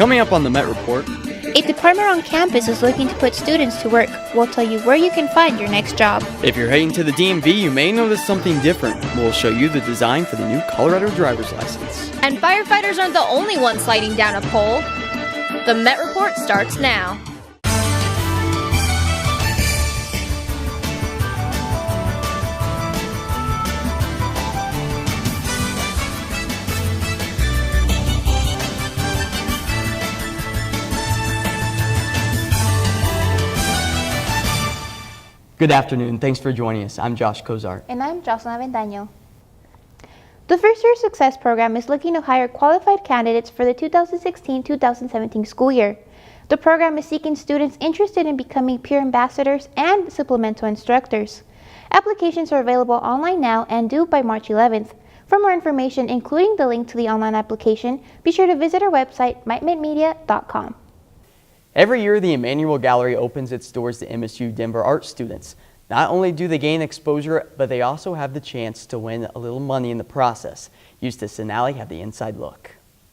Coming up on the Met Report, a department on campus is looking to put students to work. We'll tell you where you can find your next job. if you're heading to the DMV, you may notice something different. We'll show you the design for the new Colorado driver's license. And firefighters aren't the only ones sliding down a pole. The Met Report starts now. Good afternoon. Thanks for joining us. I'm Josh Cozart. And I'm Jhocelyn Avendaño. The First Year Success Program is looking to hire qualified candidates for the 2016-2017 school year. The program is seeking students interested in becoming peer ambassadors and supplemental instructors. Applications are available online now and due by March 11th. For more information, including the link to the online application, be sure to visit our website, mymitmedia.com. Every year, the Emmanuel Gallery opens its doors to MSU Denver art students. Not only do they gain exposure, but they also have the chance to win a little money in the process. Eustace and Allie have the inside look.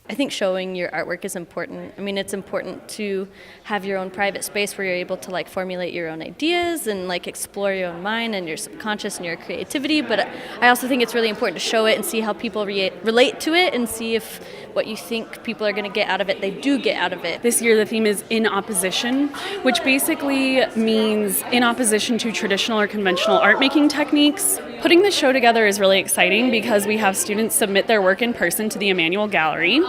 I think showing your artwork is important. I mean, it's important to have your own private space where you're able to formulate your own ideas and explore your own mind and your subconscious and your creativity. But I also think it's really important to show it and see how people relate to it and see if what you think people are going to get out of it, they do get out of it. This year the theme is in opposition, which basically means in opposition to traditional or conventional art making techniques. Putting the show together is really exciting because we have students submit their work in person to the Emmanuel Gallery.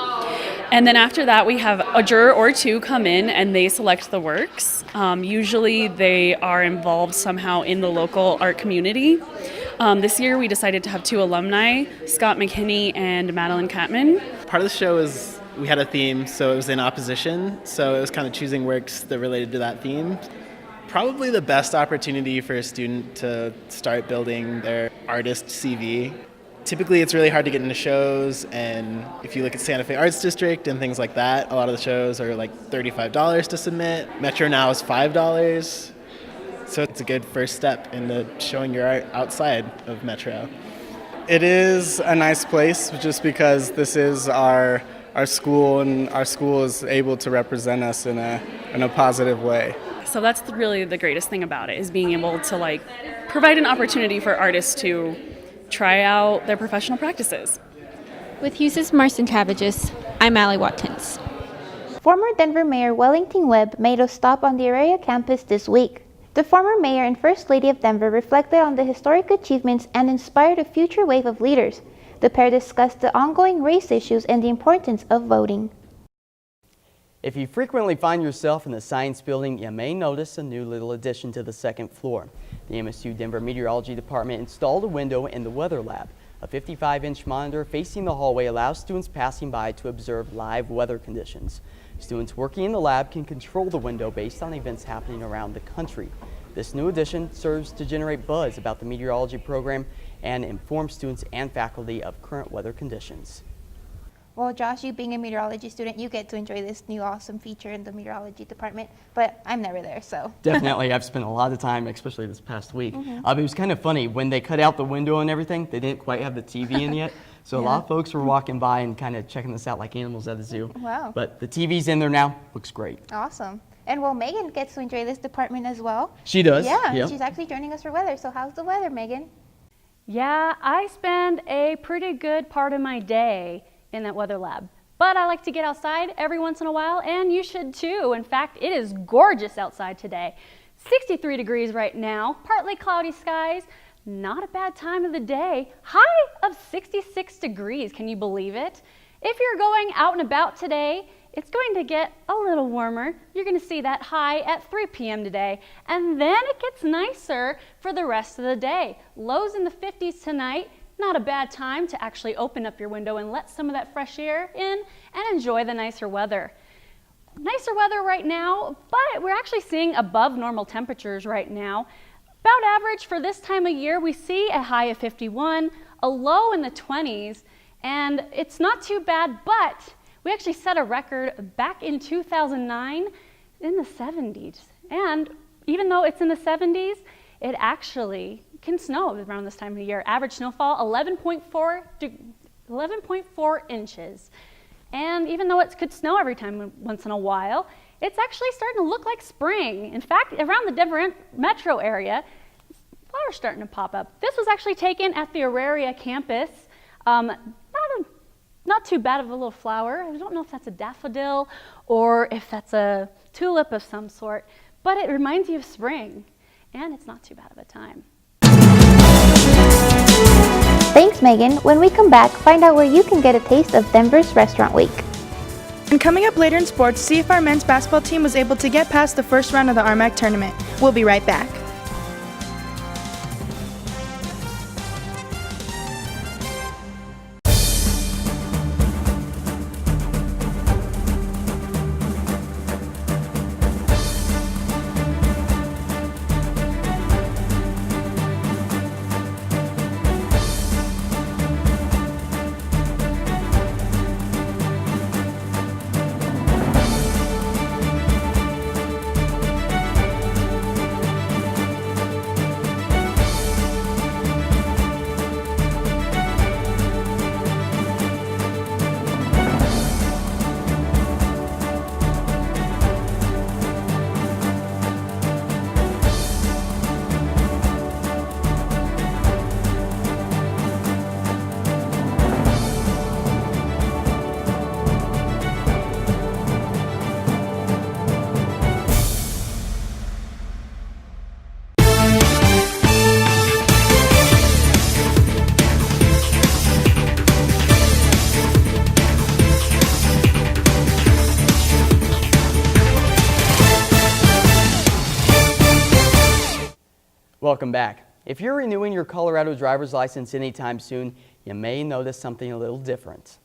And then after that, we have a juror or two come in and they select the works. Usually they are involved somehow in the local art community. This year we decided to have two alumni, Scott McKinney and Madeline Catman. Part of the show is we had a theme, so it was in opposition. So it was kind of choosing works that related to that theme. Probably the best opportunity for a student to start building their artist CV. Typically, it's really hard to get into shows, and if you look at Santa Fe Arts District and things like that, a lot of the shows are $35 to submit. Metro now is $5, so it's a good first step into showing your art outside of Metro. It is a nice place just because this is our school, and our school is able to represent us in a positive way. So that's really the greatest thing about it, is being able to provide an opportunity for artists to try out their professional practices. With Eustace Marston Cabbages, I'm Allie Watkins. Former Denver Mayor Wellington Webb made a stop on the area campus this week. The former mayor and First Lady of Denver reflected on the historic achievements and inspired a future wave of leaders. The pair discussed the ongoing race issues and the importance of voting. If you frequently find yourself in the science building, you may notice a new little addition to the second floor. The MSU Denver Meteorology Department installed a window in the weather lab. A 55-inch monitor facing the hallway allows students passing by to observe live weather conditions. Students working in the lab can control the window based on events happening around the country. This new addition serves to generate buzz about the meteorology program and inform students and faculty of current weather conditions. Well, Josh, you being a meteorology student, you get to enjoy this new awesome feature in the meteorology department, but I'm never there, so. Definitely, I've spent a lot of time, especially this past week. It was kind of funny, when they cut out the window and everything, they didn't quite have the TV in yet, so a lot of folks were walking by and kind of checking this out like animals at the zoo. Wow. But the TV's in there now, looks great. Awesome. And well, Megan gets to enjoy this department as well. She does. Yeah, yep. She's actually joining us for weather, so how's the weather, Megan? Yeah, I spend a pretty good part of my day in that weather lab. But I like to get outside every once in a while, and you should too. In fact, it is gorgeous outside today. 63 degrees right now, partly cloudy skies. Not a bad time of the day. High of 66 degrees, can you believe it? If you're going out and about today, it's going to get a little warmer. You're going to see that high at 3 p.m. today, and then it gets nicer for the rest of the day. Lows in the 50s tonight. Not a bad time to actually open up your window and let some of that fresh air in and enjoy the nicer weather. Nicer weather right now, but we're actually seeing above normal temperatures right now. About average for this time of year, we see a high of 51, a low in the 20s, and it's not too bad, but we actually set a record back in 2009 in the 70s. And even though it's in the 70s, it actually can snow around this time of year. Average snowfall, 11.4 inches. And even though it could snow every time once in a while, it's actually starting to look like spring. In fact, around the Denver metro area, flowers starting to pop up. This was actually taken at the Auraria campus. Not too bad of a little flower. I don't know if that's a daffodil or if that's a tulip of some sort, but it reminds you of spring, and it's not too bad of a time. Thanks, Megan. When we come back, find out where you can get a taste of Denver's Restaurant Week. And coming up later in sports, see if our men's basketball team was able to get past the first round of the RMAC tournament. We'll be right back. Welcome back. If you're renewing your Colorado driver's license anytime soon, you may notice something a little different.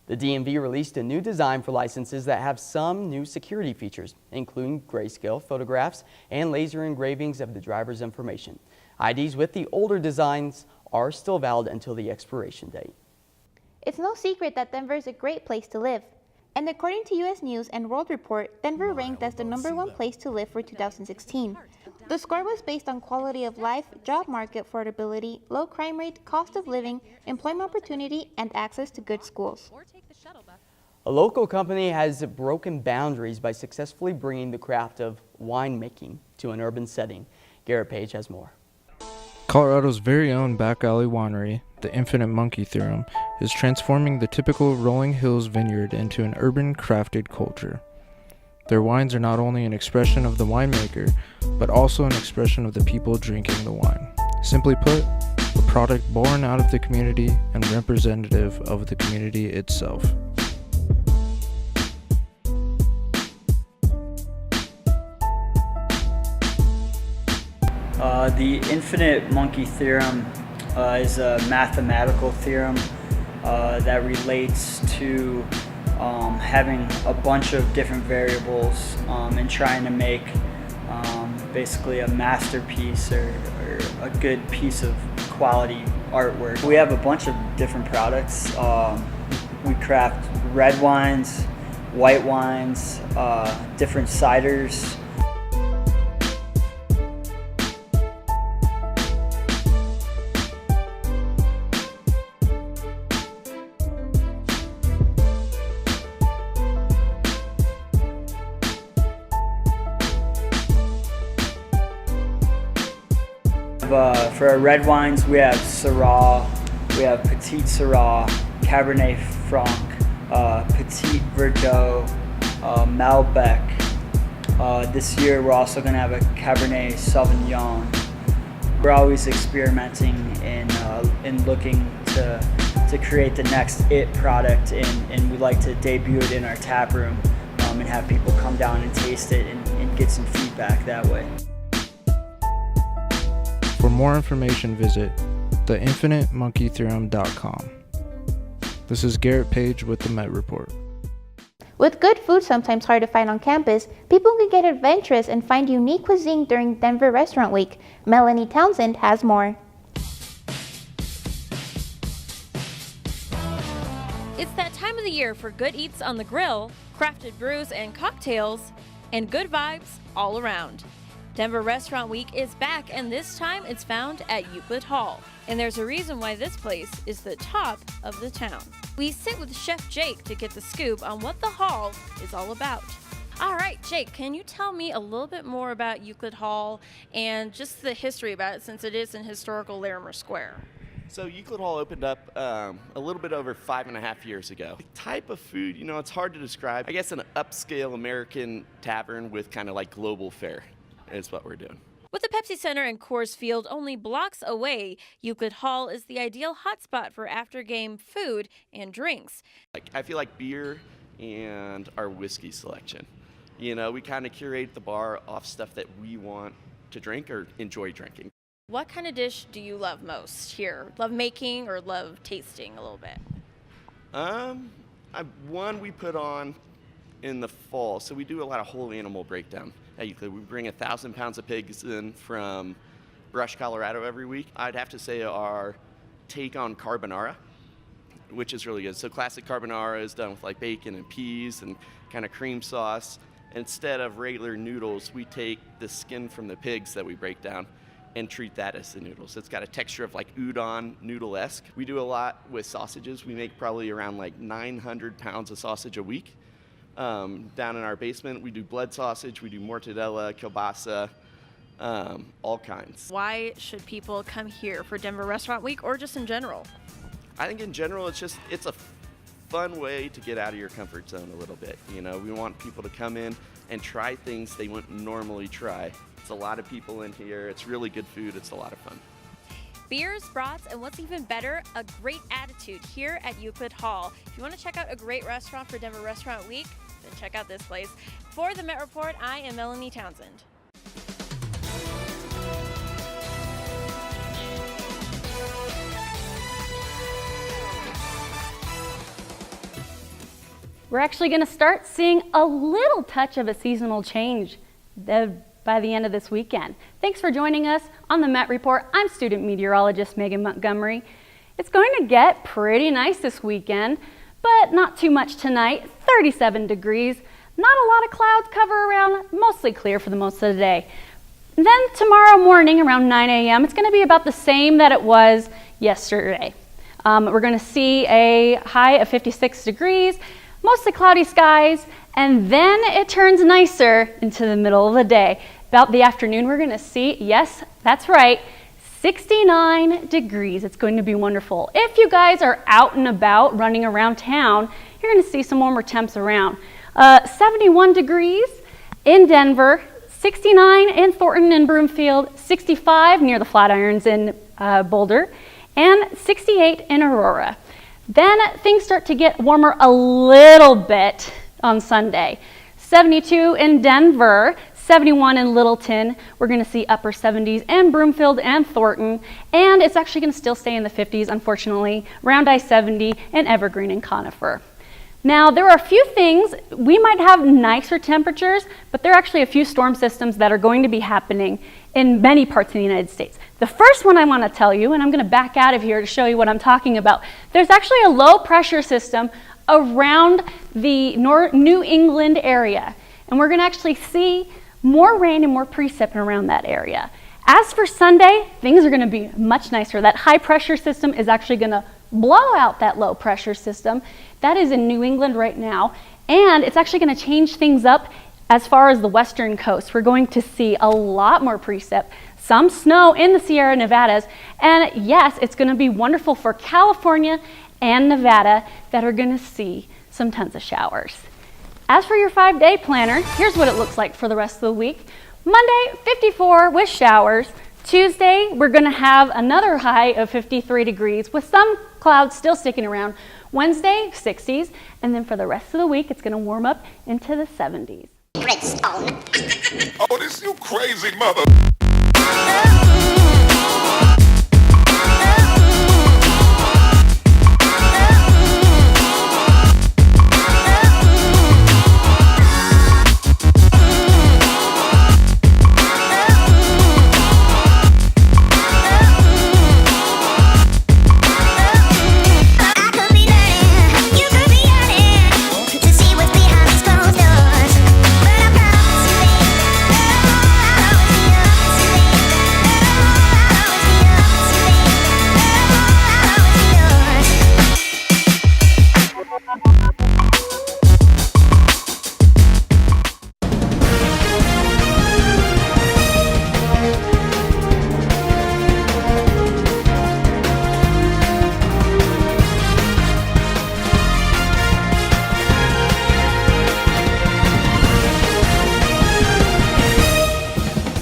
The DMV released a new design for licenses that have some new security features, including grayscale photographs and laser engravings of the driver's information. IDs with the older designs are still valid until the expiration date. It's no secret that Denver is a great place to live. And according to U.S. News and World Report, Denver ranked as the #1 place to live for 2016. The score was based on quality of life, job market affordability, low crime rate, cost of living, employment opportunity, and access to good schools. A local company has broken boundaries by successfully bringing the craft of winemaking to an urban setting. Garrett Page has more. Colorado's very own back alley winery, the Infinite Monkey Theorem, is transforming the typical Rolling Hills vineyard into an urban crafted culture. Their wines are not only an expression of the winemaker, but also an expression of the people drinking the wine. Simply put, a product born out of the community and representative of the community itself. The Infinite Monkey Theorem is a mathematical theorem that relates to having a bunch of different variables and trying to make basically a masterpiece or a good piece of quality artwork. We have a bunch of different products. We craft red wines, white wines, different ciders. For our red wines, we have Syrah, we have Petite Syrah, Cabernet Franc, Petite Verdot, Malbec. This year we're also going to have a Cabernet Sauvignon. We're always experimenting and looking to create the next it product, and we like to debut it in our tap room and have people come down and taste it and get some feedback that way. For more information, visit theinfinitemonkeytheorem.com. This is Garrett Page with the Met Report. With good food sometimes hard to find on campus, people can get adventurous and find unique cuisine during Denver Restaurant Week. Melanie Townsend has more. It's that time of the year for good eats on the grill, crafted brews and cocktails, and good vibes all around. Denver Restaurant Week is back, and this time it's found at Euclid Hall. And there's a reason why this place is the top of the town. We sit with Chef Jake to get the scoop on what the hall is all about. All right, Jake, can you tell me a little bit more about Euclid Hall and just the history about it, since it is in historical Larimer Square? So Euclid Hall opened up a little bit over 5.5 years ago. The type of food, it's hard to describe. I guess an upscale American tavern with kind of like global fare is what we're doing. With the Pepsi Center and Coors Field only blocks away, Euclid Hall is the ideal hotspot for after-game food and drinks. I feel like beer and our whiskey selection. We kind of curate the bar off stuff that we want to drink or enjoy drinking. What kind of dish do you love most here? Love making or love tasting a little bit? One we put on in the fall, so we do a lot of whole animal breakdown at Euclid. We bring 1,000 pounds of pigs in from Brush, Colorado every week. I'd have to say our take on carbonara, which is really good. So classic carbonara is done with like bacon and peas and kind of cream sauce. Instead of regular noodles, we take the skin from the pigs that we break down and treat that as the noodles. It's got a texture of like udon noodle-esque. We do a lot with sausages. We make probably around like 900 pounds of sausage a week. Down in our basement, we do blood sausage, we do mortadella, kielbasa, all kinds. Why should people come here for Denver Restaurant Week or just in general? I think in general, it's a fun way to get out of your comfort zone a little bit. We want people to come in and try things they wouldn't normally try. It's a lot of people in here. It's really good food. It's a lot of fun. Beers, brats, and what's even better, a great attitude here at Euclid Hall. If you want to check out a great restaurant for Denver Restaurant Week, then check out this place. For the Met Report, I am Melanie Townsend. We're actually going to start seeing a little touch of a seasonal change by the end of this weekend. Thanks for joining us on the Met Report. I'm student meteorologist Megan Montgomery. It's going to get pretty nice this weekend, but not too much tonight. 37 degrees, not a lot of clouds cover around, mostly clear for the most of the day. Then tomorrow morning around 9 a.m., it's going to be about the same that it was yesterday. We're going to see a high of 56 degrees, mostly cloudy skies, and then it turns nicer into the middle of the day. About the afternoon, we're going to see, yes, that's right, 69 degrees. It's going to be wonderful. If you guys are out and about running around town, you're going to see some warmer temps around. 71 degrees in Denver, 69 in Thornton and Broomfield, 65 near the Flatirons in Boulder, and 68 in Aurora. Then things start to get warmer a little bit on Sunday. 72 in Denver, 71 in Littleton. We're going to see upper 70s in Broomfield and Thornton. And it's actually going to still stay in the 50s, unfortunately, around I-70 in Evergreen and Conifer. Now, there are a few things. We might have nicer temperatures, but there are actually a few storm systems that are going to be happening in many parts of the United States. The first one I want to tell you, and I'm going to back out of here to show you what I'm talking about. There's actually a low pressure system around the New England area, and we're going to actually see more rain and more precip around that area. As for Sunday, things are going to be much nicer. That high pressure system is actually going to blow out that low pressure system. That is in New England right now, and it's actually going to change things up as far as the western coast. We're going to see a lot more precip, some snow in the Sierra Nevadas, and yes, it's going to be wonderful for California and Nevada that are going to see some tons of showers. As for your 5-day planner, here's what it looks like for the rest of the week. Monday, 54 with showers. Tuesday, we're going to have another high of 53 degrees with some clouds still sticking around. Wednesday, 60s, and then for the rest of the week, it's going to warm up into the 70s. Redstone. Oh, this you crazy mother.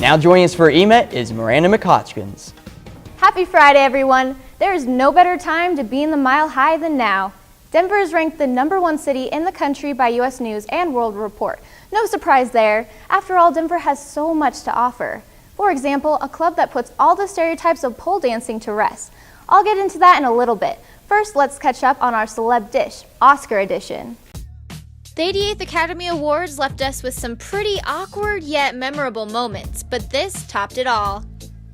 Now joining us for Emet is Miranda McHodgkins. Happy Friday, everyone. There is no better time to be in the Mile High than now. Denver is ranked the #1 city in the country by U.S. News and World Report. No surprise there. After all, Denver has so much to offer. For example, a club that puts all the stereotypes of pole dancing to rest. I'll get into that in a little bit. First, let's catch up on our celeb dish, Oscar edition. The 88th Academy Awards left us with some pretty awkward yet memorable moments, but this topped it all.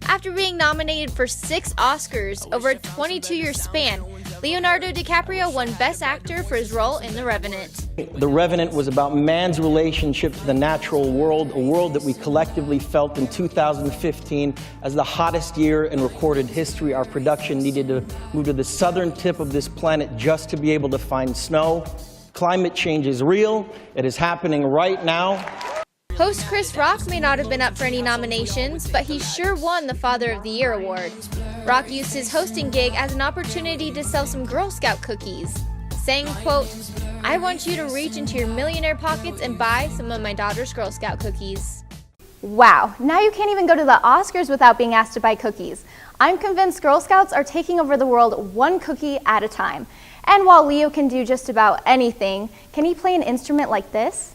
After being nominated for 6 Oscars over a 22-year span, Leonardo DiCaprio won Best Actor for his role in The Revenant. The Revenant was about man's relationship to the natural world, a world that we collectively felt in 2015 as the hottest year in recorded history. Our production needed to move to the southern tip of this planet just to be able to find snow. Climate change is real. It is happening right now. Host Chris Rock may not have been up for any nominations, but he sure won the Father of the Year award. Rock used his hosting gig as an opportunity to sell some Girl Scout cookies, saying, quote, "I want you to reach into your millionaire pockets and buy some of my daughter's Girl Scout cookies." Wow, now you can't even go to the Oscars without being asked to buy cookies. I'm convinced Girl Scouts are taking over the world one cookie at a time. And while Leo can do just about anything, can he play an instrument like this?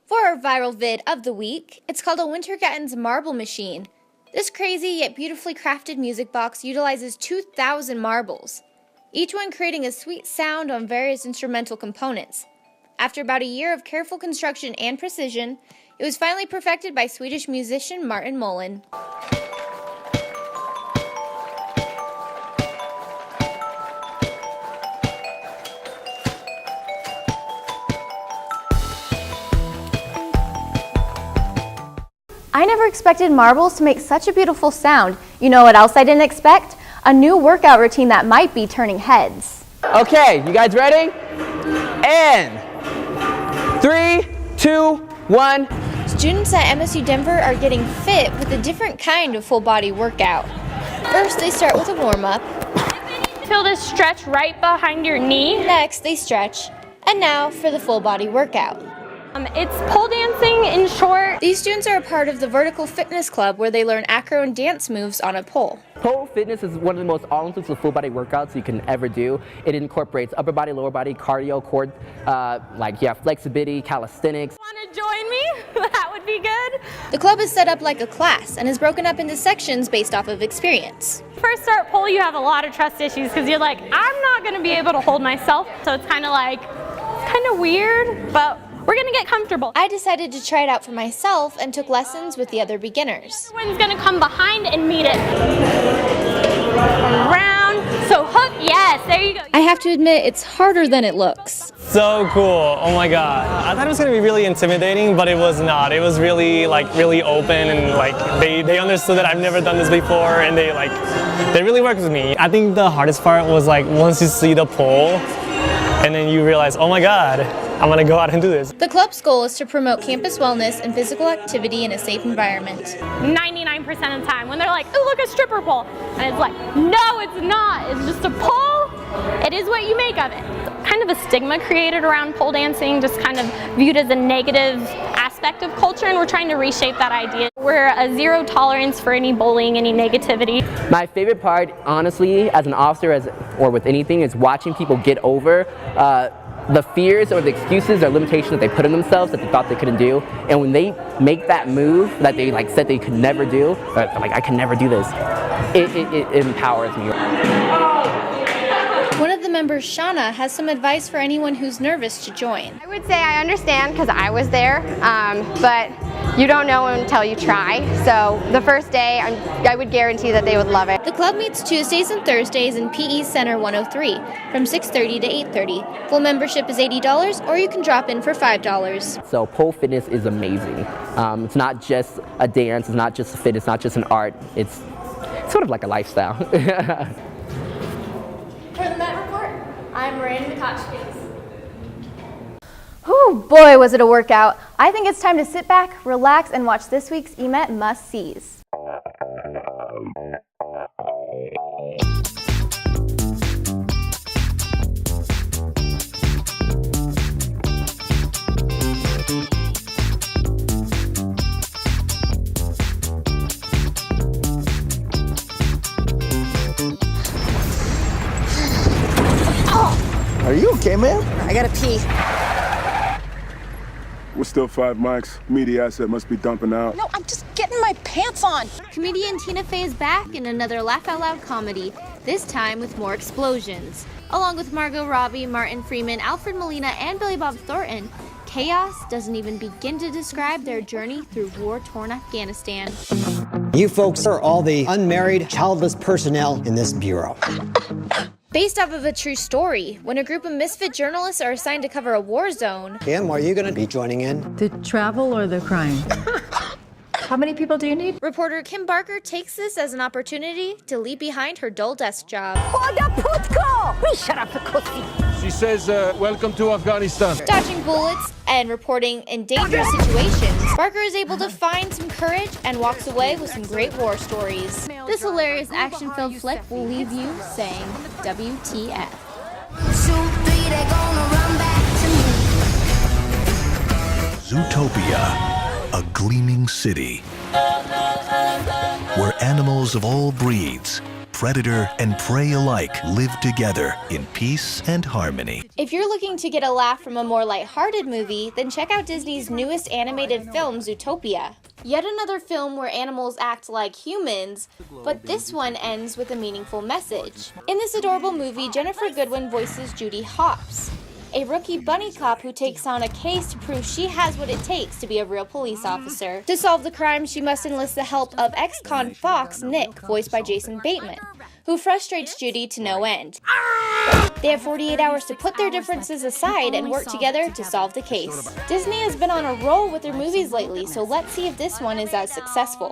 For our viral vid of the week, it's called a Wintergatten's Marble Machine. This crazy yet beautifully crafted music box utilizes 2,000 marbles, each one creating a sweet sound on various instrumental components. After about a year of careful construction and precision, it was finally perfected by Swedish musician Martin Mullen. I never expected marbles to make such a beautiful sound. You know what else I didn't expect? A new workout routine that might be turning heads. Okay, you guys ready? And 3, 2, 1. Students at MSU Denver are getting fit with a different kind of full body workout. First, they start with a warm-up. Feel this stretch right behind your knee. Next, they stretch. And now for the full body workout. It's pole dancing in short. These students are a part of the Vertical Fitness Club where they learn acro and dance moves on a pole. Pole fitness is one of the most all-inclusive full-body workouts you can ever do. It incorporates upper body, lower body, cardio, core, flexibility, calisthenics. Want to join me? That would be good. The club is set up like a class and is broken up into sections based off of experience. First start pole, you have a lot of trust issues because you're like, I'm not going to be able to hold myself. So it's kind of weird, but we're gonna get comfortable. I decided to try it out for myself and took lessons with the other beginners. Everyone's gonna come behind and meet it. Around, so hook, yes, there you go. I have to admit, it's harder than it looks. So cool, oh my God. I thought it was gonna be really intimidating, but it was not. It was really open and they understood that I've never done this before and they really worked with me. I think the hardest part was once you see the pole and then you realize, oh my God, I'm gonna go out and do this. The club's goal is to promote campus wellness and physical activity in a safe environment. 99% of the time when they're like, oh, look, a stripper pole. And it's like, no, it's not. It's just a pole. It is what you make of it. Kind of a stigma created around pole dancing, just kind of viewed as a negative aspect of culture, and we're trying to reshape that idea. We're a zero tolerance for any bullying, any negativity. My favorite part, honestly, as an officer or with anything, is watching people get over the fears or the excuses or limitations that they put on themselves that they thought they couldn't do. And when they make that move that they said they could never do, I'm like, I can never do this, it empowers me. One of the members, Shauna, has some advice for anyone who's nervous to join. I would say I understand because I was there, but you don't know until you try. So the first day, I would guarantee that they would love it. The club meets Tuesdays and Thursdays in PE Center 103 from 6:30 to 8:30. Full membership is $80, or you can drop in for $5. So pole fitness is amazing. It's not just a dance, it's not just a fitness, it's not just an art, it's sort of like a lifestyle. For the Met Report, I'm Miranda McHodgkins. Oh boy, was it a workout. I think it's time to sit back, relax, and watch this week's Emet must-sees. okay, ma'am? I gotta pee. We're still 5 mics. Media asset must be dumping out. No, I'm just getting my pants on. Comedian Tina Fey is back in another Laugh Out Loud comedy, this time with more explosions. Along with Margot Robbie, Martin Freeman, Alfred Molina, and Billy Bob Thornton, chaos doesn't even begin to describe their journey through war-torn Afghanistan. You folks are all the unmarried, childless personnel in this bureau. Based off of a true story, when a group of misfit journalists are assigned to cover a war zone. Kim, are you going to be joining in? The travel or the crime? How many people do you need? Reporter Kim Barker takes this as an opportunity to leave behind her dull desk job. Shut up, pussy. She says, welcome to Afghanistan. Dodging bullets and reporting in dangerous situations, Barker is able to find some courage and walks away with some great war stories. This hilarious action-filled flick will leave you saying, WTF. Zootopia, a gleaming city where animals of all breeds, predator and prey alike, live together in peace and harmony. If you're looking to get a laugh from a more lighthearted movie, then check out Disney's newest animated film, Zootopia. Yet another film where animals act like humans, but this one ends with a meaningful message. In this adorable movie, Jennifer Goodwin voices Judy Hopps, a rookie bunny cop who takes on a case to prove she has what it takes to be a real police officer. To solve the crime, she must enlist the help of ex-con Fox Nick, voiced by Jason Bateman, who frustrates Judy to no end. They have 48 hours to put their differences aside and work together to solve the case. Disney has been on a roll with their movies lately, so let's see if this one is as successful.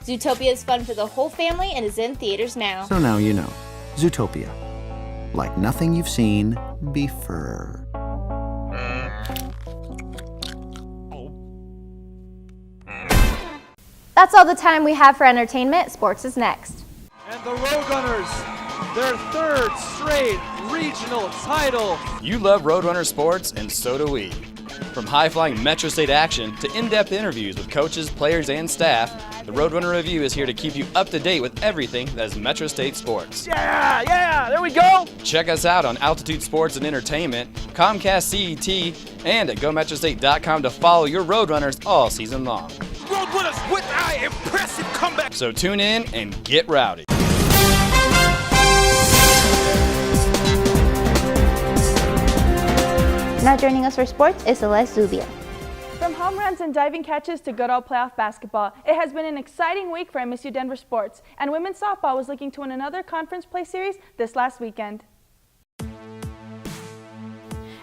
Zootopia is fun for the whole family and is in theaters now. So now you know. Zootopia. Like nothing you've seen before. That's all the time we have for entertainment. Sports is next. And the Roadrunners, their third straight regional title. You love Roadrunner sports, and so do we. From high-flying Metro State action to in-depth interviews with coaches, players, and staff, the Roadrunner Review is here to keep you up to date with everything that is Metro State sports. Yeah, there we go. Check us out on Altitude Sports and Entertainment, Comcast CET, and at GoMetroState.com to follow your Roadrunners all season long. Roadrunners with our impressive comeback. So tune in and get rowdy. Now joining us for sports is Celeste Zubia. From home runs and diving catches to good old playoff basketball, it has been an exciting week for MSU Denver sports, and women's softball was looking to win another conference play series this last weekend.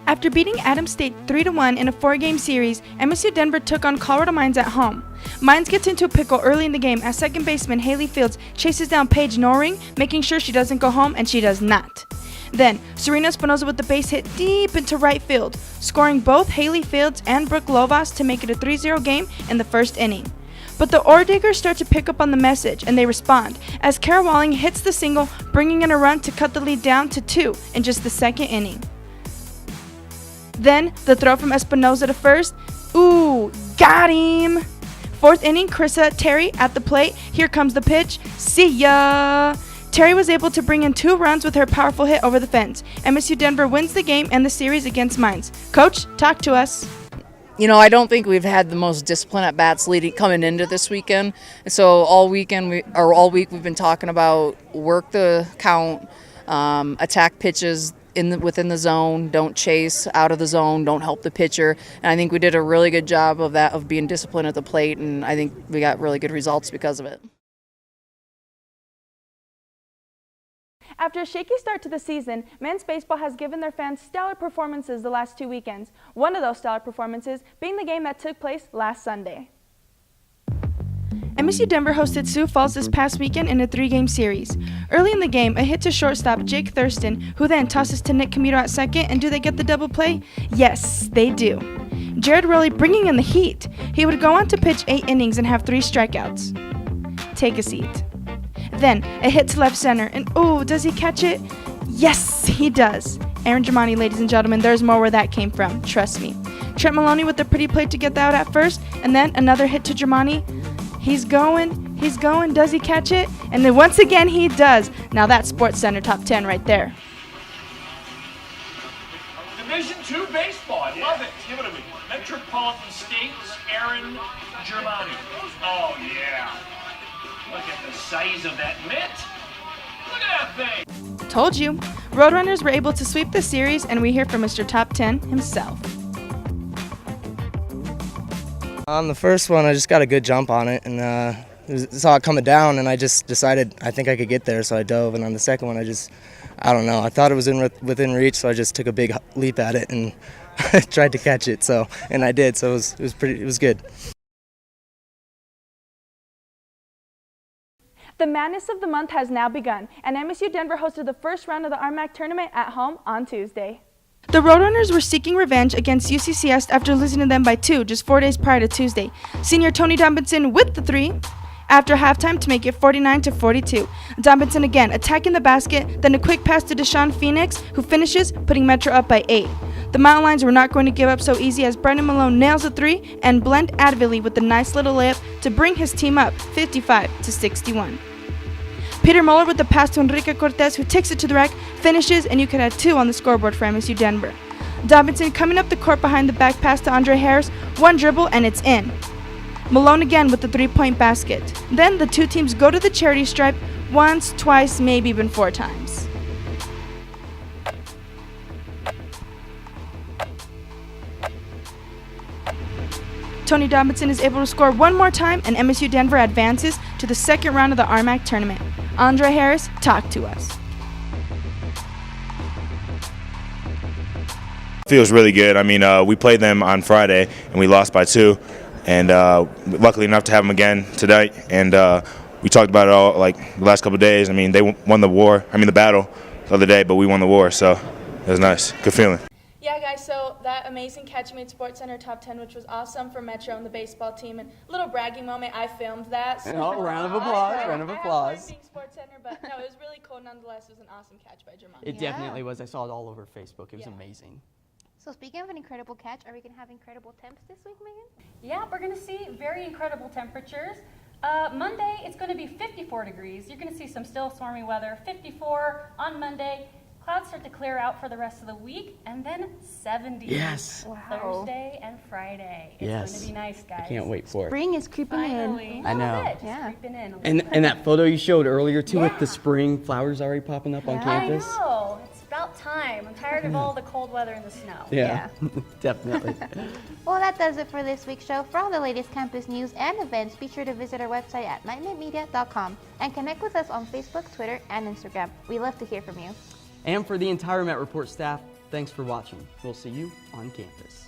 After beating Adams State 3-1 in a 4-game series, MSU Denver took on Colorado Mines at home. Mines gets into a pickle early in the game as second baseman Haley Fields chases down Paige Noring, making sure she doesn't go home, and she does not. Then, Serena Espinoza with the base hit deep into right field, scoring both Haley Fields and Brooke Lovas to make it a 3-0 game in the first inning. But the Orediggers start to pick up on the message, and they respond, as Kara Walling hits the single, bringing in a run to cut the lead down to 2 in just the second inning. Then, the throw from Espinoza to first. Ooh, got him! Fourth inning, Carissa Terry at the plate. Here comes the pitch. See ya! Terry was able to bring in 2 runs with her powerful hit over the fence. MSU Denver wins the game and the series against Mines. Coach, talk to us. You know, I don't think we've had the most discipline at bats coming into this weekend. And so all week we've been talking about work the count, attack pitches within the zone, don't chase out of the zone, don't help the pitcher. And I think we did a really good job of that, of being disciplined at the plate, and I think we got really good results because of it. After a shaky start to the season, men's baseball has given their fans stellar performances the last 2 weekends. One of those stellar performances being the game that took place last Sunday. MSU Denver hosted Sioux Falls this past weekend in a 3-game series. Early in the game, a hit to shortstop Jake Thurston, who then tosses to Nick Camuto at second, and do they get the double play? Yes, they do. Jared Rowley bringing in the heat. He would go on to pitch 8 innings and have 3 strikeouts. Take a seat. Then, a hit to left center, and oh, does he catch it? Yes, he does. Aaron Germani, ladies and gentlemen, there's more where that came from, trust me. Trent Maloney with the pretty play to get the out at first, and then another hit to Germani. He's going, does he catch it? And then once again, he does. Now that's SportsCenter Top 10 right there. Division II baseball. I love it. Give it to me. Metropolitan States, Aaron Germani. Oh, yeah. Look at the size of that mitt. Look at that thing. Told you. Roadrunners were able to sweep the series, and we hear from Mr. Top 10 himself. On the first one, I just got a good jump on it and saw it coming down, and I just decided I think I could get there, so I dove. And on the second one, I don't know. I thought it was within reach, so I just took a big leap at it and tried to catch it. And I did. So it was good. The madness of the month has now begun, and MSU Denver hosted the first round of the RMAC tournament at home on Tuesday. The Roadrunners were seeking revenge against UCCS after losing to them by 2 just 4 days prior to Tuesday. Senior Tony Dombinson with the 3 after halftime to make it 49-42. Dombinson again attacking the basket, then a quick pass to Deshaun Phoenix, who finishes, putting Metro up by 8. The Mountain Lions were not going to give up so easy as Brendan Malone nails a 3 and Blend Advilly with a nice little layup to bring his team up 55-61. Peter Muller with the pass to Enrique Cortez, who takes it to the rack, finishes, and you can add 2 on the scoreboard for MSU Denver. Dombinson coming up the court behind the back pass to Andre Harris, 1 dribble, and it's in. Malone again with the 3-point basket. Then the two teams go to the charity stripe once, twice, maybe even 4 times. Tony Dombinson is able to score 1 more time, and MSU Denver advances to the second round of the RMAC tournament. Andre Harris, talk to us. Feels really good. I mean, we played them on Friday and we lost by 2, and luckily enough to have them again tonight. And we talked about it all like the last couple of days. I mean, they won the battle the other day, but we won the war, so it was nice. Good feeling. Yeah, guys, so that amazing catch made Sports Center Top 10, which was awesome for Metro and the baseball team. And a little bragging moment, I filmed that. So round of applause, round of applause. Being Sports Center, but no, it was really cool nonetheless. It was an awesome catch by Germani. It definitely was. I saw it all over Facebook. It was amazing. So speaking of an incredible catch, are we going to have incredible temps this week, Megan? Yeah, we're going to see very incredible temperatures. Monday, it's going to be 54 degrees. You're going to see some still stormy weather. 54 on Monday. Clouds start to clear out for the rest of the week, and then 70 Thursday and Friday. It's going to be nice, guys. I can't wait for it. Spring is creeping Finally. in. I know. Just creeping in. And that photo you showed earlier too, with the spring flowers already popping up on campus. I know. It's about time. I'm tired of all the cold weather and the snow. Yeah. Definitely. Well, that does it for this week's show. For all the latest campus news and events, be sure to visit our website at nightnightmedia.com and connect with us on Facebook, Twitter, and Instagram. We love to hear from you. And for the entire Met Report staff, thanks for watching. We'll see you on campus.